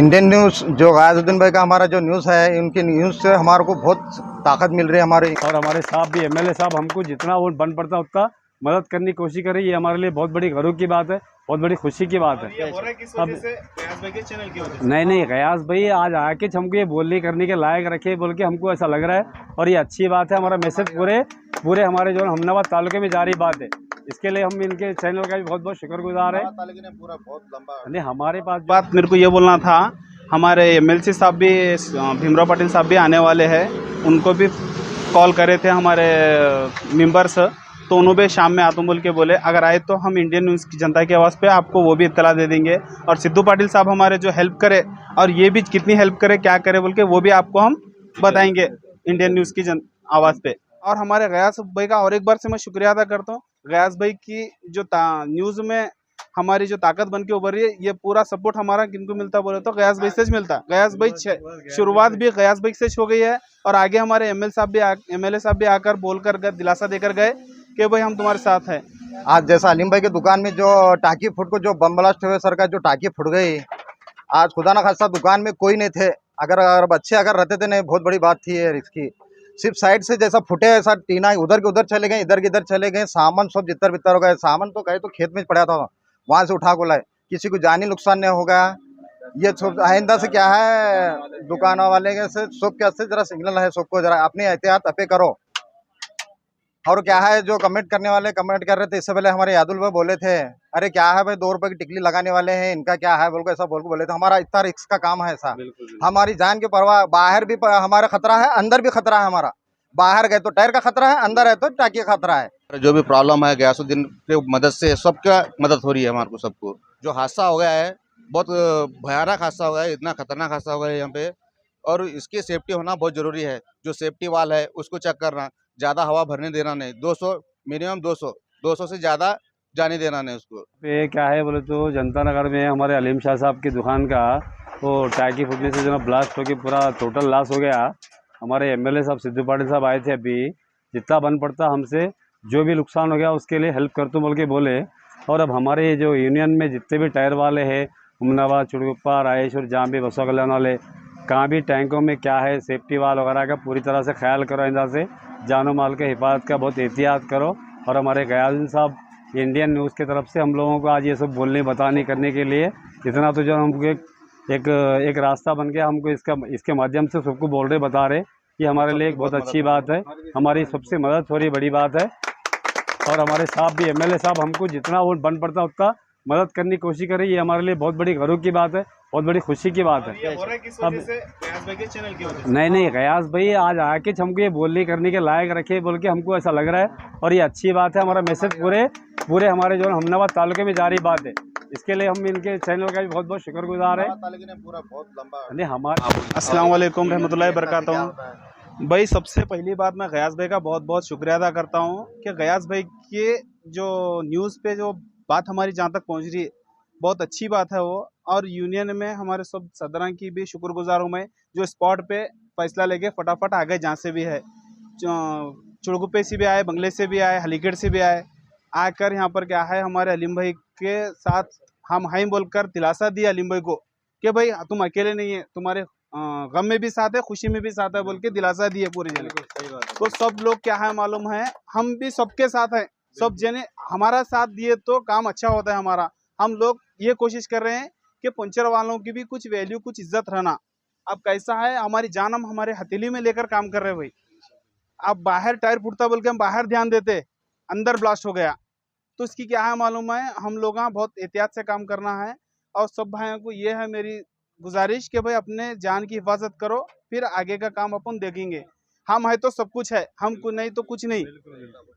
Indian news जो गयासुद्दीन भाई का हमारा जो न्यूज़ है, उनकी न्यूज़ से हमारे को बहुत ताकत मिल रही है हमारी। और हमारे साहब भी एमएलए साहब हमको जितना वो बन पड़ता उतना मदद करने की कोशिश कर रही है। ये हमारे लिए बहुत बड़ी गर्व की बात है, बहुत बड़ी खुशी की बात है। अब नहीं गयास भाई आज आके हमको ये बोलने करने के लायक रखे बोल के हमको ऐसा लग रहा है, और ये अच्छी बात है। हमारा मैसेज पूरे हमारे जो हमनाबाद तालुके में जारी बात है, इसके लिए हम इनके चैनल का भी बहुत बहुत शुक्रगुजार है। नहीं हमारे पास बात मेरे को ये बोलना था, हमारे एमएलसी साहब भी भीमराव पाटिल साहब भी आने वाले हैं, उनको भी कॉल करे थे हमारे मेंबर्स, तो उन्होंने भी शाम में आतो बोल के बोले अगर आए तो हम इंडियन न्यूज़ की जनता की आवाज़ पे आपको वो भी इत्तला दे देंगे। और सिद्धू पाटिल साहब हमारे जो हेल्प करे, और ये भी कितनी हेल्प करे क्या करे बोल के वो भी आपको हम बताएंगे इंडियन न्यूज़ की आवाज़ पे। और हमारे गयास भाई का और एक बार से मैं शुक्रिया अदा करता हूँ। गयास भाई की जो न्यूज़ में हमारी जो ताकत बन के उभर रही है, ये पूरा सपोर्ट हमारा किनको मिलता बोले तो गयास भाई से मिलता। गयास भाई शुरुआत भी गयास भाई से हो गई है, और आगे हमारे एमएलए साहब भी आकर बोलकर दिलासा देकर गए कि भाई हम तुम्हारे साथ हैं। आज जैसा अलीम भाई की दुकान में जो टाकी फुट को जो बम ब्लास्ट हुए सर का जो टाकी फुट गई, आज खुदा ना खास्ता दुकान में कोई नहीं थे। अगर बच्चे अगर रहते थे नहीं, बहुत बड़ी बात थी ये इसकी। सिर्फ साइड से जैसा फुटे ऐसा टीना उधर के उधर चले गए, इधर के इधर चले गए, सामान सब जितर बितर हो गए। सामान तो कहे तो खेत में पड़ा था, वहाँ से उठा को लाए, किसी को जानी नुकसान नहीं होगा। ये सब आइंदा से क्या है, दुकानों वाले के से सब क्या से जरा सिग्नल है सबको, जरा अपनी एहतियात अपे करो। और क्या है, जो कमेंट करने वाले कमेंट कर रहे थे, इससे पहले हमारे यादुल भाई बोले थे अरे क्या है भाई 2 रुपए की टिकली लगाने वाले हैं, इनका क्या है बोल को ऐसा बोल को बोले थे। हमारा इतना रिस्क का काम है ऐसा, हमारी जान की परवाह। बाहर भी हमारा खतरा है, अंदर भी खतरा है हमारा। बाहर गए तो टायर का खतरा है, अंदर है तो टाकी का खतरा है। जो भी प्रॉब्लम है गयासुद्दीन की मदद से सबका मदद हो रही है हमारे को सबको। जो हादसा हो गया है बहुत भयानक हादसा हो गया है, इतना खतरनाक हादसा हो गया है यहाँ पे, और इसकी सेफ्टी होना बहुत जरूरी है। जो सेफ्टी वाल है उसको चेक करना, ज़्यादा हवा भरने देना नहीं, 200 मिनिमम 200 से ज़्यादा जाने देना नहीं उसको। ये क्या है बोले तो जनता नगर में हमारे अलीम शाह साहब की दुकान का वो टाकी फूटने से जो ब्लास्ट होकर पूरा टोटल लॉस हो गया। हमारे एमएलए साहब सिद्धू पाटिल साहब आए थे अभी, जितना बन पड़ता हमसे जो भी नुकसान हो गया उसके लिए हेल्प करते बोल के बोले। और अब हमारे जो यूनियन में जितने भी टायर वाले हैं, उमनाबाद, चुड़गुप्पा, रायेश्वर, जहाँ भी बसवा कल्याण वाले, कहाँ भी टैंकों में क्या है सेफ्टी वाल वगैरह का पूरी तरह से ख्याल करो, इंदा से जानो माल के हिफाजत का बहुत एहतियात करो। और हमारे गयासुद्दीन साहब इंडियन न्यूज़ की तरफ से हम लोगों को आज ये सब बोलने बताने करने के लिए इतना तो जो हमको एक रास्ता बन गया, हमको इसके माध्यम से सबको बोल रहे बता रहे कि हमारे लिए एक बहुत अच्छी बात है, हमारी सबसे मदद हो रही बड़ी बात है। और हमारे साहब भी एमएलए साहब हमको जितना वो बन पड़ता उतना मदद करने की कोशिश कर रही है। ये हमारे लिए बहुत बड़ी गर्व की बात है, बहुत बड़ी खुशी की बात है। अब नहीं गयास भाई आज आके हमको ये बोलने करने के लायक रखे बोल के हमको ऐसा लग रहा है, और ये अच्छी बात है। हमारा मैसेज पूरे हमारे जो हमनाबाद तालुके में जारी बात है, इसके लिए हम इनके चैनल का भी बहुत बहुत शुक्रगुजार है। नहीं हमारे अस्सलाम वालेकुम रहमतुल्लाहि बरकातहू। भाई सबसे पहली बात मैं गयास भाई का बहुत बहुत शुक्रिया अदा करता हूँ कि गयास भाई के जो न्यूज़ पे जो बात हमारी जहाँ तक पहुँच रही है बहुत अच्छी बात है वो। और यूनियन में हमारे सब सदरा की भी शुक्रगुजार हूँ मैं, जो स्पॉट पे फैसला लेके फटाफट आ गए, जहाँ से भी है, चुड़गुप्पे से भी आए, बंगले से भी आए, हलीगढ़ से भी आए, आकर यहाँ पर क्या है हमारे अलीम भाई के साथ हम हाई बोलकर दिलासा दिया अलीम भाई को कि भाई तुम अकेले नहीं है, तुम्हारे गम में भी साथ है, खुशी में भी साथ है बोल के दिलासा दिए पूरे जने। तो सब लोग क्या है मालूम है, हम भी सबके साथ हैं, सब जने हमारा साथ दिए तो काम अच्छा होता है हमारा। हम लोग ये कोशिश कर रहे हैं कि पंचर वालों की भी कुछ वैल्यू, कुछ इज्जत रहना। अब कैसा है, हमारी जान हम हमारे हथेली में लेकर काम कर रहे हैं भाई। अब बाहर टायर फूटता बोल के हम बाहर ध्यान देते, अंदर ब्लास्ट हो गया, तो इसकी क्या है मालूम है, हम लोग बहुत एहतियात से काम करना है। और सब भाइयों को ये है मेरी गुजारिश कि भाई अपने जान की हिफाजत करो, फिर आगे का काम अपन देखेंगे। हम है तो सब कुछ है, हम नहीं तो कुछ नहीं।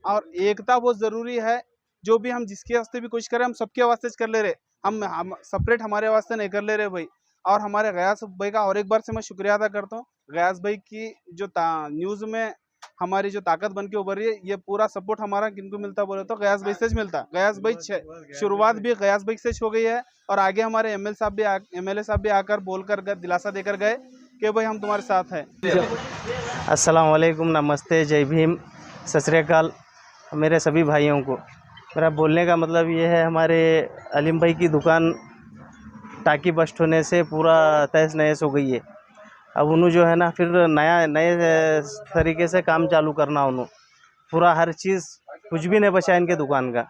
और एकता बहुत ज़रूरी है, जो भी हम जिसके वास्ते भी कोशिश करें हम सबके वास्ते कर ले रहे, हम सेपरेट हमारे वास्ते नहीं कर ले रहे भाई। और हमारे गयास भाई का और एक बार से मैं शुक्रिया अदा करता हूँ। गयास भाई की जो न्यूज़ में हमारी जो ताकत बन के उभर रही है, ये पूरा सपोर्ट हमारा किनको मिलता बोले तो गयास भाई से मिलता। गयास भाई शुरुआत भी गयास भाई से हो गई है, और आगे हमारे एमएलए साहब भी आकर बोलकर दिलासा देकर गए कि भाई हम तुम्हारे साथ हैं। अस्सलाम वालेकुम, नमस्ते, जय भीम, सत श्री अकाल मेरे सभी भाइयों को। मेरा बोलने का मतलब ये है, हमारे अलीम भाई की दुकान टाकी बस्ट होने से पूरा तहस नहस हो गई है। अब उन्होंने जो है ना फिर नए तरीके से काम चालू करना, उन्होंने पूरा हर चीज़ कुछ भी नहीं बचा इनके दुकान का।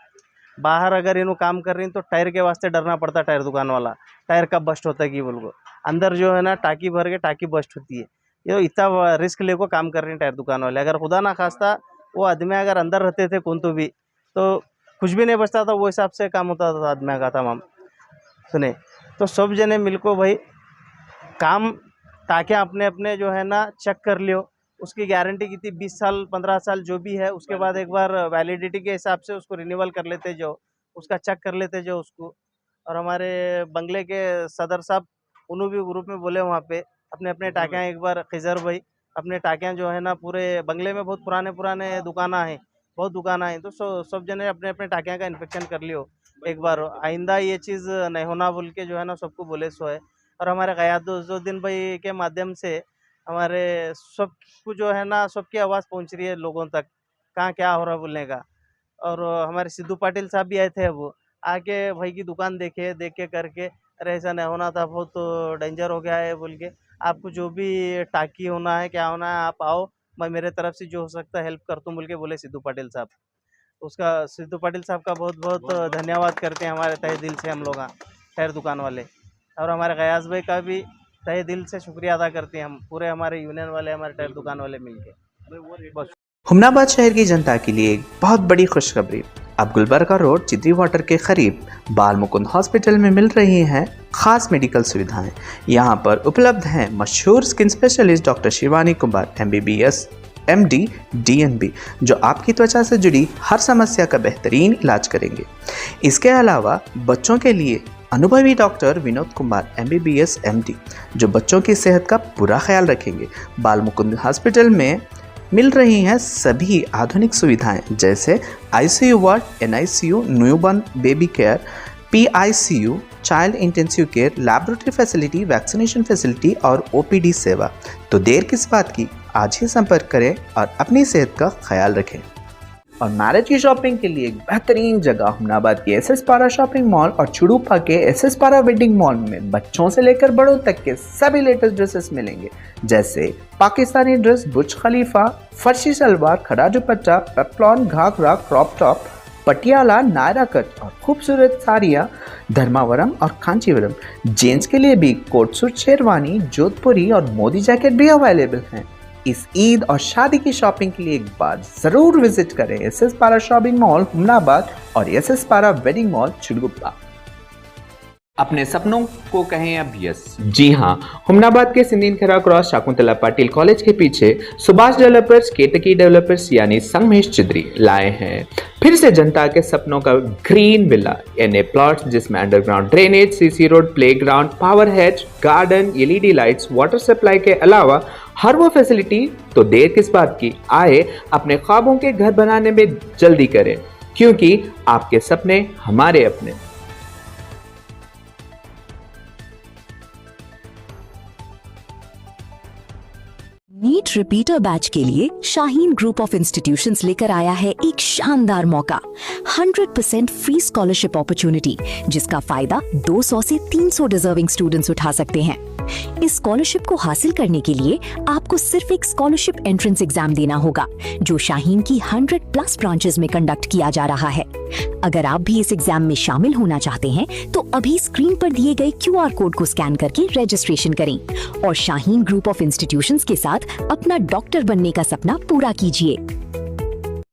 बाहर अगर इन्हों काम कर रही तो टायर के वास्ते डरना पड़ता, टायर दुकान वाला टायर कब बस्ट होता है कि बोल को। अंदर जो है ना टाकी भर के टाकी बस्ट होती है, ये इतना रिस्क लेकर काम कर रहे हैं टायर दुकान वाले। अगर खुदा ना खास्ता वो आदमी अगर अंदर रहते थे कौन तो कुछ भी नहीं बचता था, वो हिसाब से काम होता था आदमी का तमाम। सुने तो सब जने मिलको भाई काम ताकि अपने अपने जो है ना चेक कर लियो, उसकी गारंटी कितनी 20 साल 15 साल जो भी है, उसके बाद एक बार वैलिडिटी के हिसाब से उसको रिन्यूअल कर लेते जो, उसका चेक कर लेते जो उसको। और हमारे बंगले के सदर साहब उन्होंने भी ग्रुप में बोले वहाँ पे अपने अपने टाकियाँ एक बार खिजर भाई अपने टाकियाँ जो है ना पूरे बंगले में बहुत पुराने दुकाना हैं, बहुत दुकाना है, तो सब जने अपने अपने टाकियाँ का इन्फेक्शन कर लियो एक बार। आइंदा ये चीज़ नहीं होना बोल के जो है ना सबको बोले सो है। और हमारे गयासुद्दीन भाई के माध्यम से हमारे सबको जो है ना सबकी आवाज़ पहुंच रही है लोगों तक, कहाँ क्या हो रहा बोलने का। और हमारे सिद्धू पाटिल साहब भी आए थे, वो आके भाई की दुकान देख के करके अरे ऐसा नहीं होना था, बहुत डेंजर हो गया है बोल के। आपको जो भी टाकी होना है क्या होना है आप आओ, मैं मेरे तरफ से जो हो सकता है हेल्प करता हूँ बोल के बोले सिद्धू पाटिल साहब। उसका सिद्धू पाटिल साहब का बहुत बहुत धन्यवाद करते हैं हमारे तहे दिल से हम लोग टायर दुकान वाले। और हमारे गयास भाई का भी तहे दिल से शुक्रिया अदा करते हैं हम पूरे हमारे यूनियन वाले हमारे टायर दुकान वाले मिलके। बस हुमनाबाद शहर की जनता के लिए एक बहुत बड़ी खुशखबरी। अब गुलबर्गा रोड चिद्री वाटर के करीब बाल मुकुंद हॉस्पिटल में मिल रही हैं खास मेडिकल सुविधाएं। यहां पर उपलब्ध हैं मशहूर skin specialist doctor Shivani Kumar MBBS MD DNB, जो आपकी त्वचा से जुड़ी हर समस्या का बेहतरीन इलाज करेंगे। इसके अलावा बच्चों के लिए अनुभवी doctor Vinod Kumar MBBS MD, जो बच्चों की सेहत का पूरा ख्याल रखेंगे। बाल मुकुंद हॉस्पिटल में मिल रही हैं सभी आधुनिक सुविधाएं जैसे ICU ward, NICU, newborn baby care, PICU, child intensive care, laboratory facility, vaccination facility और OPD सेवा। तो देर किस बात की, आज ही संपर्क करें और अपनी सेहत का ख्याल रखें। और मैरिज की शॉपिंग के लिए एक बेहतरीन जगह हुमनाबाद के SS पारा शॉपिंग मॉल और चुड़ूपा के SS पारा वेडिंग मॉल में बच्चों से लेकर बड़ों तक के सभी लेटेस्ट ड्रेसेस मिलेंगे, जैसे पाकिस्तानी ड्रेस, बुर्ज खलीफा, फर्शी सलवार, खड़ा dupatta, peplum, ghagra, crop top, Patiala, Naira cut और खूबसूरत साड़ियाँ धर्मावरम और कांचीवरम। जेंट्स के लिए भी कोट सूट, शेरवानी, जोधपुरी और मोदी जैकेट भी अवेलेबल हैं। इस ईद और शादी की शॉपिंग के लिए एक बार जरूर विजिट करें SS पारा शॉपिंग मॉल हुमनाबाद और SS पारा वेडिंग मॉल चिड़गुप्पा। अपने सपनों को कहें अब यस। जी हाँ, हुमनाबाद के सिंदीन खरा क्रॉस शाकुंतला पाटिल कॉलेज के पीछे सुभाष डेवलपर्स, केतकी डेवलपर्स यानी संगमेश चिद्री लाए हैं फिर से जनता के सपनों का ग्रीन विला NA प्लॉट्स, जिसमें underground drainage, CC road, playground, power head, garden, LED lights, water supply के अलावा हर वो फैसिलिटी। तो देर किस बात की, आए अपने ख्वाबों के घर बनाने में जल्दी करें, क्योंकि आपके सपने हमारे अपने। नीट रिपीटर बैच के लिए शाहीन ग्रुप ऑफ इंस्टीट्यूशंस लेकर आया है एक शानदार मौका, 100% फ्री स्कॉलरशिप अपॉर्चुनिटी, जिसका फायदा 200 से 300 डिजर्विंग स्टूडेंट्स उठा सकते हैं। इस स्कॉलरशिप को हासिल करने के लिए आपको सिर्फ एक स्कॉलरशिप एंट्रेंस एग्जाम देना होगा, जो शाहीन की 100+ ब्रांचेस में कंडक्ट किया जा रहा है। अगर आप भी इस एग्जाम में शामिल होना चाहते हैं तो अभी स्क्रीन पर दिए गए QR कोड को स्कैन करके रजिस्ट्रेशन करें और शाहीन ग्रुप ऑफ इंस्टीट्यूशंस के साथ अपना डॉक्टर बनने का सपना पूरा कीजिए।